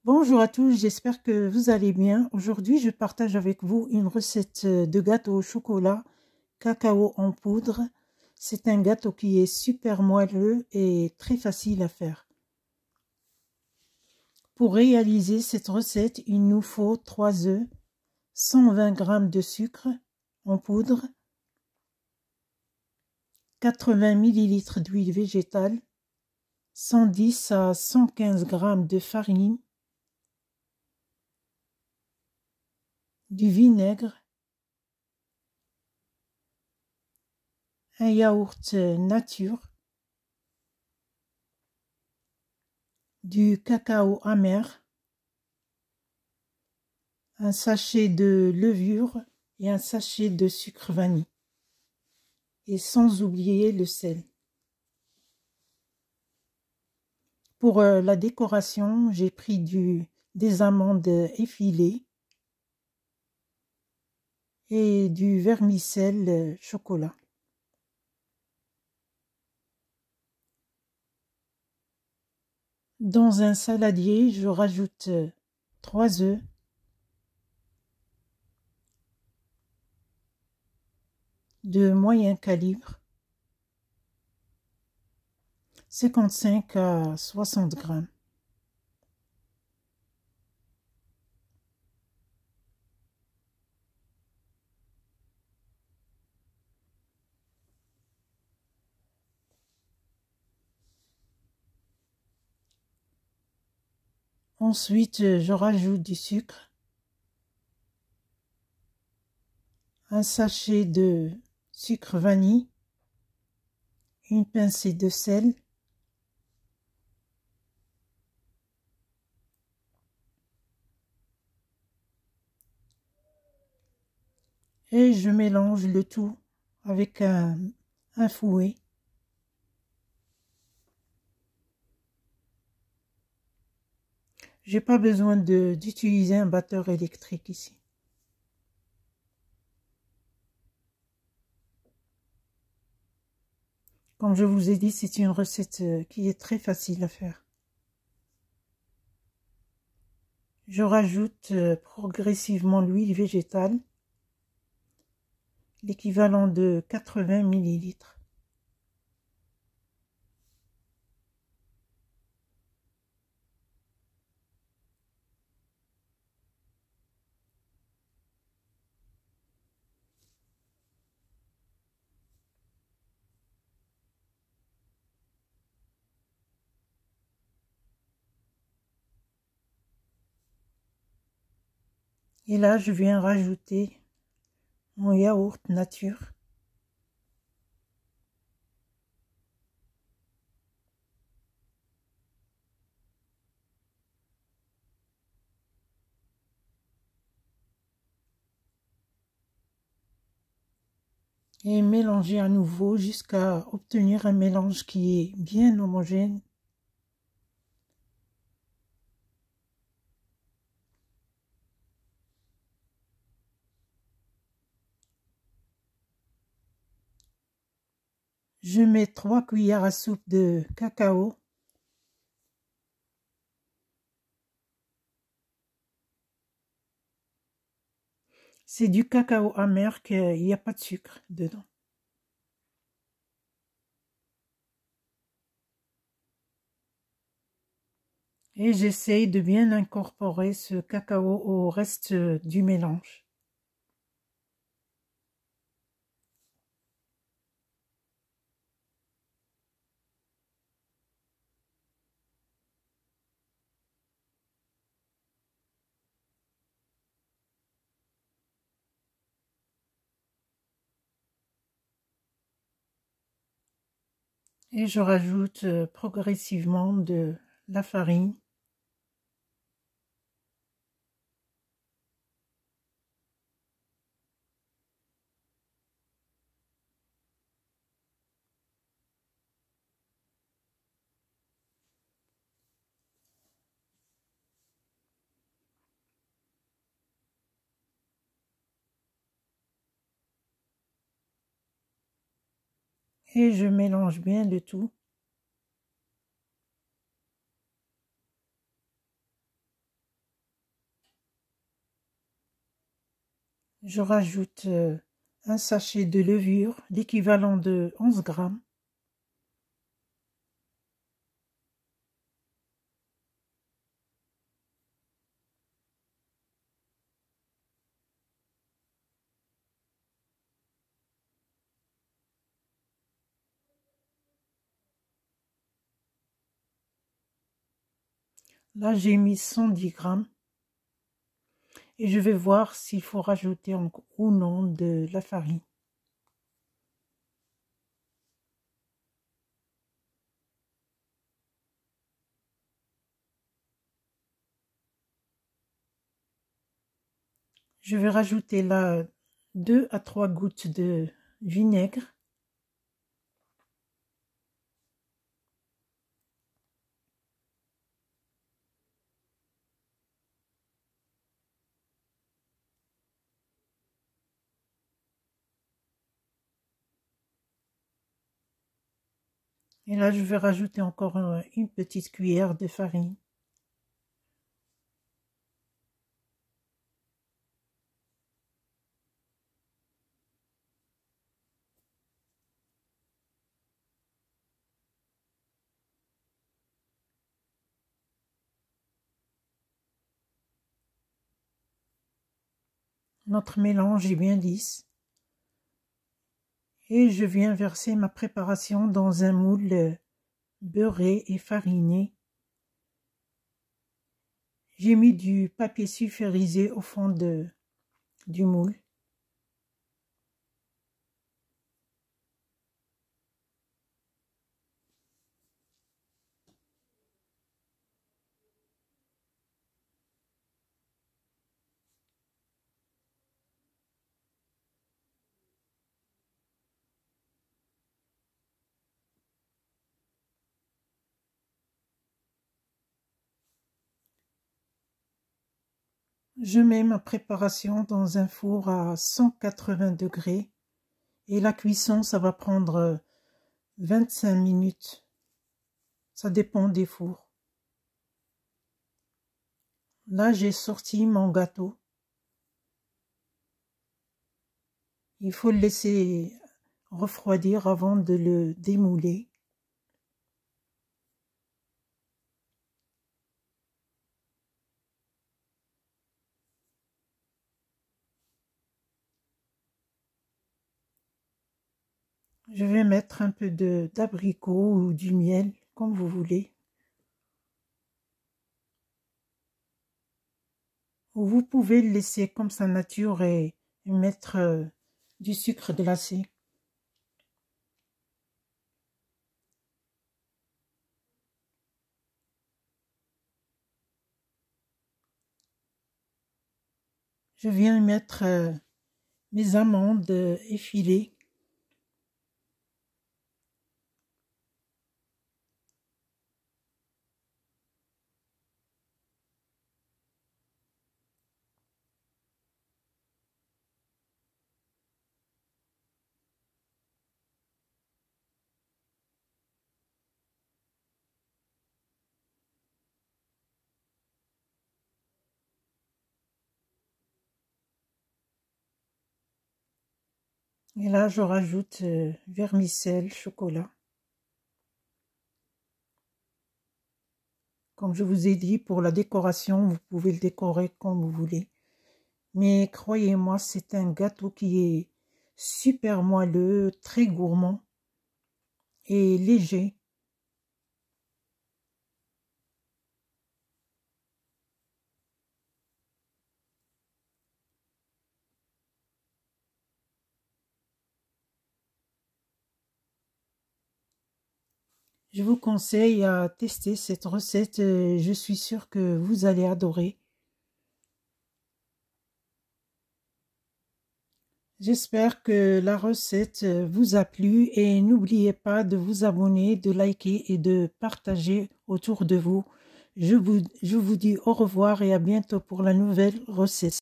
Bonjour à tous, j'espère que vous allez bien. Aujourd'hui, je partage avec vous une recette de gâteau au chocolat cacao en poudre. C'est un gâteau qui est super moelleux et très facile à faire. Pour réaliser cette recette, il nous faut 3 œufs, 120 g de sucre en poudre, 80 ml d'huile végétale, 110 à 115 g de farine, du vinaigre, un yaourt nature, du cacao amer, un sachet de levure et un sachet de sucre vanille. Et sans oublier le sel. Pour la décoration, j'ai pris des amandes effilées et du vermicelle chocolat. Dans un saladier, je rajoute 3 œufs, de moyen calibre, 55 à 60 g. Ensuite, je rajoute du sucre, un sachet de sucre vanille, une pincée de sel, et je mélange le tout avec un fouet. J'ai pas besoin d'utiliser un batteur électrique ici. Comme je vous ai dit, c'est une recette qui est très facile à faire. Je rajoute progressivement l'huile végétale, l'équivalent de 80 ml. Et là, je viens rajouter mon yaourt nature. Et mélanger à nouveau jusqu'à obtenir un mélange qui est bien homogène. Je mets 3 cuillères à soupe de cacao. C'est du cacao amer, qu'il n'y a pas de sucre dedans. Et j'essaye de bien incorporer ce cacao au reste du mélange. Et je rajoute progressivement de la farine. Et je mélange bien le tout. Je rajoute un sachet de levure, l'équivalent de 11 grammes. Là, j'ai mis 110 grammes. Et je vais voir s'il faut rajouter ou non de la farine. Je vais rajouter là 2 à 3 gouttes de vinaigre. Et là, je vais rajouter encore une petite cuillère de farine. Notre mélange est bien lisse. Et je viens verser ma préparation dans un moule beurré et fariné. J'ai mis du papier sulfurisé au fond du moule. Je mets ma préparation dans un four à 180 degrés et la cuisson, ça va prendre 25 minutes. Ça dépend des fours. Là, j'ai sorti mon gâteau. Il faut le laisser refroidir avant de le démouler. Je vais mettre un peu d'abricot ou du miel, comme vous voulez. Ou vous pouvez le laisser comme sa nature et mettre du sucre glacé. Je viens mettre mes amandes effilées. Et là, je rajoute vermicelle, chocolat. Comme je vous ai dit, pour la décoration, vous pouvez le décorer comme vous voulez. Mais croyez-moi, c'est un gâteau qui est super moelleux, très gourmand et léger. Je vous conseille à tester cette recette. Je suis sûre que vous allez adorer. J'espère que la recette vous a plu et n'oubliez pas de vous abonner, de liker et de partager autour de vous. Je vous dis au revoir et à bientôt pour la nouvelle recette.